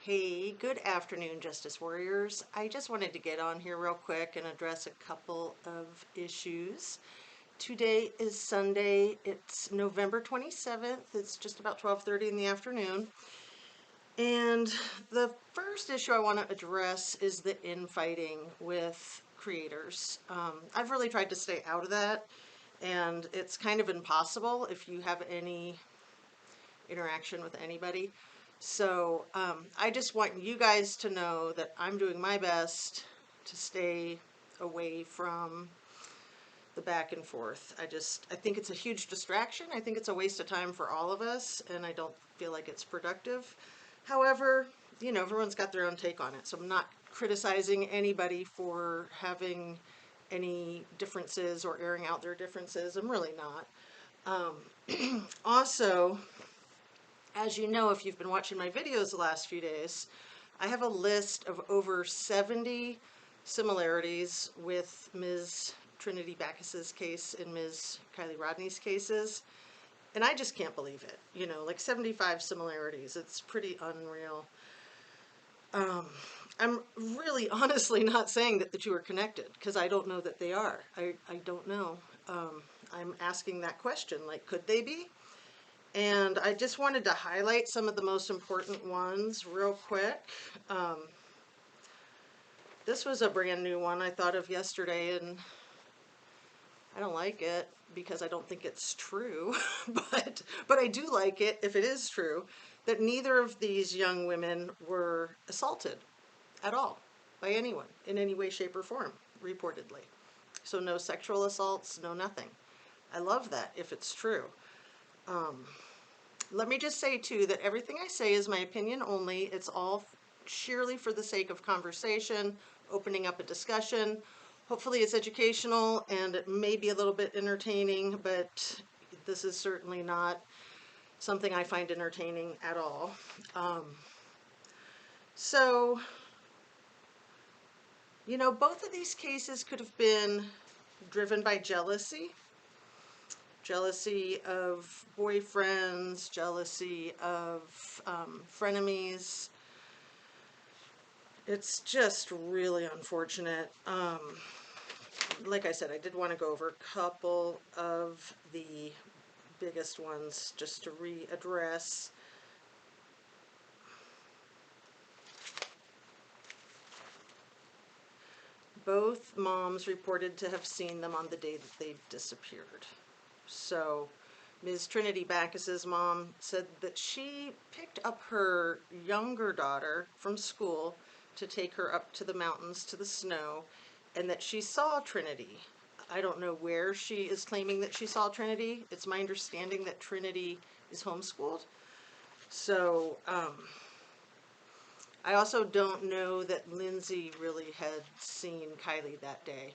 Hey, good afternoon, Justice Warriors. I just wanted to get on here real quick and address a couple of issues. Today is Sunday. It's November 27th. It's just about 12:30 in the afternoon. And the first issue I want to address is the infighting with creators. I've really tried to stay out of that, and it's kind of impossible if you have any interaction with anybody. So I just want you guys to know that I'm doing my best to stay away from the back and forth. I think it's a huge distraction. I think it's a waste of time for all of us, and I don't feel like it's productive. However, everyone's got their own take on it. So I'm not criticizing anybody for having any differences or airing out their differences. I'm really not. Also, as you know, if you've been watching my videos the last few days, I have a list of over 70 similarities with Ms. Trinity Backus's case and Ms. Kiely Rodni's cases. And I just can't believe it. Like 75 similarities. It's pretty unreal. I'm really honestly not saying that the two are connected, because I don't know that they are. I don't know. I'm asking that question, like, could they be? And I just wanted to highlight some of the most important ones real quick. This was a brand new one I thought of yesterday, and I don't like it because I don't think it's true, but I do like it if it is true, that neither of these young women were assaulted at all by anyone in any way, shape, or form, reportedly. So no sexual assaults, no nothing. I love that if it's true. Let me just say, too, that everything I say is my opinion only. It's all sheerly for the sake of conversation, opening up a discussion. Hopefully it's educational and it may be a little bit entertaining, but this is certainly not something I find entertaining at all. So, both of these cases could have been driven by jealousy. Jealousy of boyfriends, jealousy of frenemies. It's just really unfortunate. Like I said, I did want to go over a couple of the biggest ones just to readdress. Both moms reported to have seen them on the day that they disappeared. So Ms. Trinity Backus's mom said that she picked up her younger daughter from school to take her up to the mountains to the snow, and that she saw Trinity. I don't know where she is claiming that she saw Trinity. It's my understanding that Trinity is homeschooled. So I also don't know that Lindsay really had seen Kiely that day.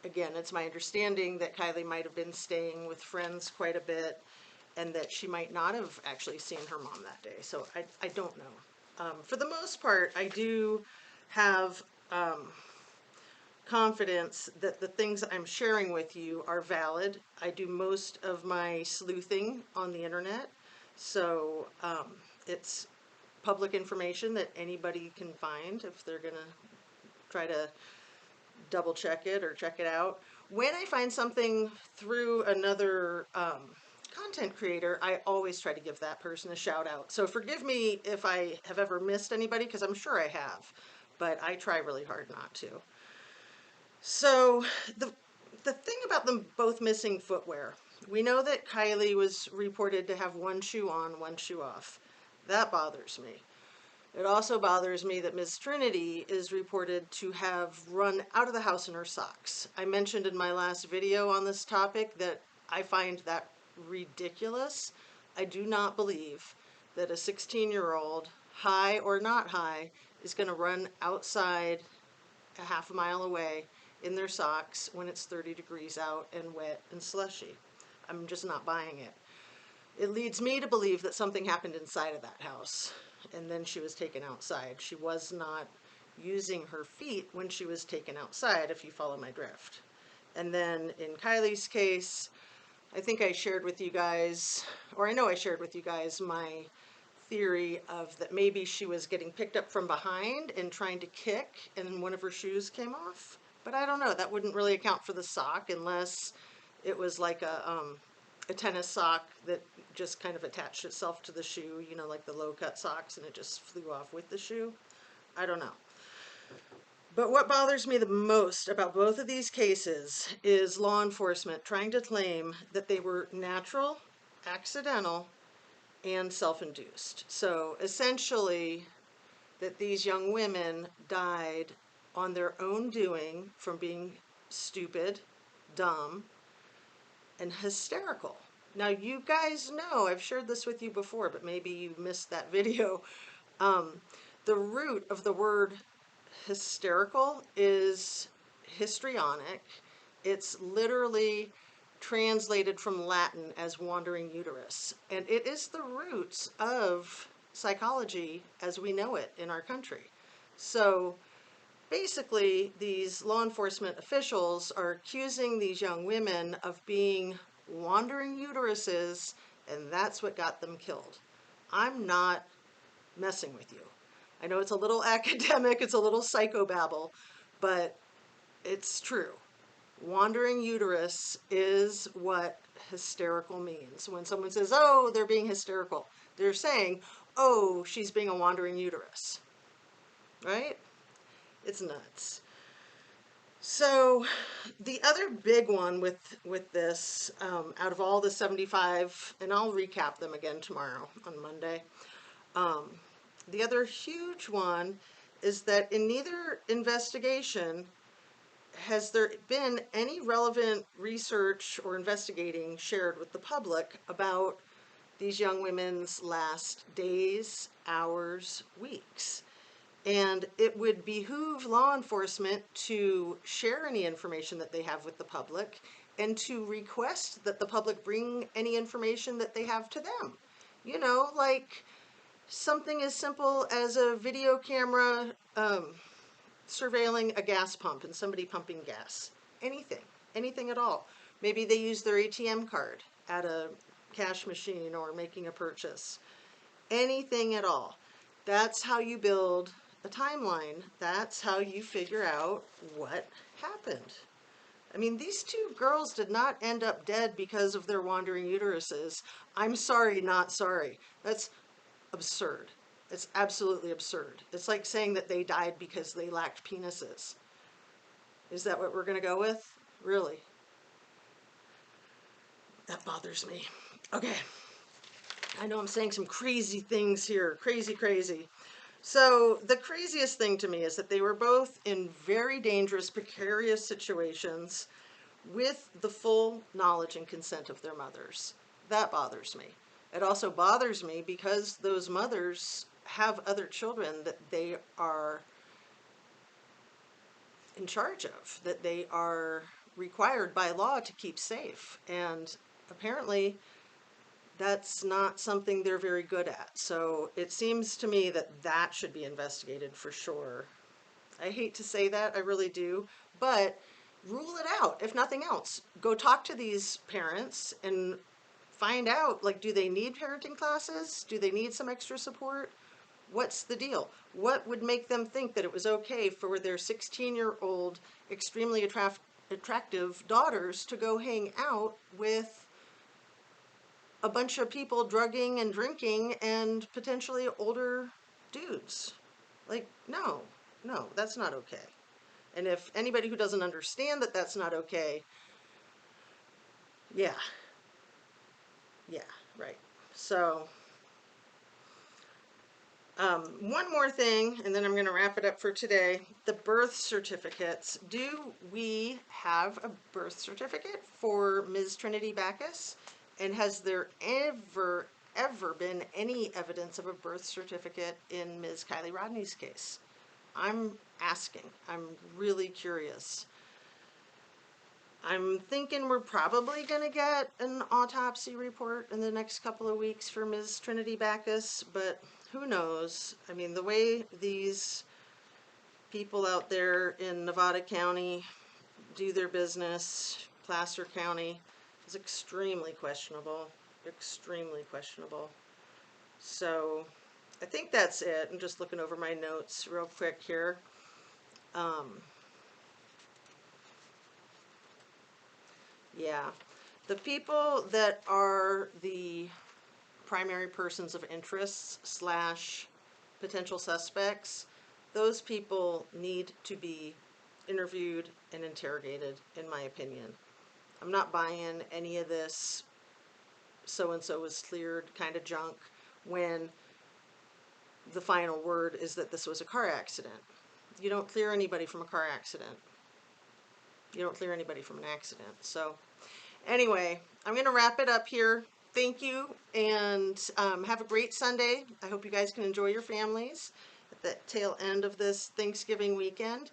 Again, it's my understanding that Kiely might have been staying with friends quite a bit, and that she might not have actually seen her mom that day. So I don't know. For the most part, I do have confidence that the things I'm sharing with you are valid. I do most of my sleuthing on the internet, so it's public information that anybody can find if they're gonna try to double check it or check it out. When I find something through another content creator, I always try to give that person a shout out. So forgive me if I have ever missed anybody, because I'm sure I have, but I try really hard not to. So the thing about them both missing footwear, we know that Kiely was reported to have one shoe on, one shoe off. That bothers me. It also bothers me that Ms. Trinity is reported to have run out of the house in her socks. I mentioned in my last video on this topic that I find that ridiculous. I do not believe that a 16-year-old, high or not high, is going to run outside a half a mile away in their socks when it's 30 degrees out and wet and slushy. I'm just not buying it. It leads me to believe that something happened inside of that house, and then she was taken outside. She was not using her feet when she was taken outside, if you follow my drift. And then in Kiely's case, I think I shared with you guys, or I know I shared with you guys, my theory of that maybe she was getting picked up from behind and trying to kick and one of her shoes came off. But I don't know, that wouldn't really account for the sock unless it was like a tennis sock that just kind of attached itself to the shoe, you know, like the low cut socks, and it just flew off with the shoe. I don't know. But what bothers me the most about both of these cases is law enforcement trying to claim that they were natural, accidental, and self-induced. So essentially, that these young women died on their own doing from being stupid, dumb, and hysterical. Now, you guys know, I've shared this with you before, but maybe you missed that video. The root of the word hysterical is histrionic. It's literally translated from Latin as wandering uterus. And it is the roots of psychology as we know it in our country. So basically, these law enforcement officials are accusing these young women of being wandering uteruses, and that's what got them killed. I'm not messing with you. I know it's a little academic, it's a little psychobabble, but it's true. Wandering uterus is what hysterical means. When someone says, oh, they're being hysterical, they're saying, oh, she's being a wandering uterus, right? It's nuts. So the other big one with this, out of all the 75, and I'll recap them again tomorrow on Monday, the other huge one is that in neither investigation has there been any relevant research or investigating shared with the public about these young women's last days, hours, weeks. And it would behoove law enforcement to share any information that they have with the public and to request that the public bring any information that they have to them. You know, like something as simple as a video camera surveilling a gas pump and somebody pumping gas. Anything at all. Maybe they use their ATM card at a cash machine or making a purchase. Anything at all. That's how you build a timeline. That's how you figure out what happened. I mean, these two girls did not end up dead because of their wandering uteruses. I'm sorry, not sorry. That's absurd. It's absolutely absurd. It's like saying that they died because they lacked penises. Is that what we're going to go with? Really? That bothers me. Okay. I know I'm saying some crazy things here. Crazy, crazy. So the craziest thing to me is that they were both in very dangerous, precarious situations with the full knowledge and consent of their mothers. That bothers me. It also bothers me because those mothers have other children that they are in charge of, that they are required by law to keep safe. And apparently that's not something they're very good at. So it seems to me that that should be investigated for sure. I hate to say that, I really do, but rule it out, if nothing else. Go talk to these parents and find out, like, do they need parenting classes? Do they need some extra support? What's the deal? What would make them think that it was okay for their 16-year-old, extremely attractive daughters to go hang out with a bunch of people drugging and drinking and potentially older dudes? Like, no, that's not okay. And if anybody who doesn't understand that that's not okay, yeah, right. So, one more thing, and then I'm going to wrap it up for today. The birth certificates. Do we have a birth certificate for Ms. Trinity Backus? And has there ever been any evidence of a birth certificate in Ms. Kiely Rodni's case? I'm asking. I'm really curious. I'm thinking we're probably going to get an autopsy report in the next couple of weeks for Ms. Trinity Backus, but who knows? I mean, the way these people out there in Nevada County do their business, Placer County, is extremely questionable. Extremely questionable. So I think that's it. I'm just looking over my notes real quick here. Yeah, the people that are the primary persons of interest slash potential suspects, those people need to be interviewed and interrogated, in my opinion. I'm not buying any of this so-and-so was cleared kind of junk when the final word is that this was a car accident. You don't clear anybody from a car accident. You don't clear anybody from an accident. So anyway, I'm going to wrap it up here. Thank you, and have a great Sunday. I hope you guys can enjoy your families at the tail end of this Thanksgiving weekend.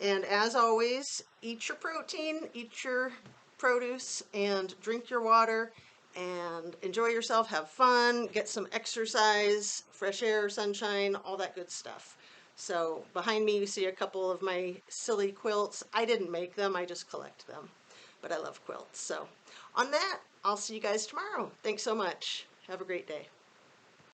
And as always, eat your protein, eat your produce, and drink your water, and enjoy yourself, have fun, get some exercise, fresh air, sunshine, all that good stuff. So behind me you see a couple of my silly quilts. I didn't make them, I just collect them. But I love quilts. So on that, I'll see you guys tomorrow. Thanks so much. Have a great day.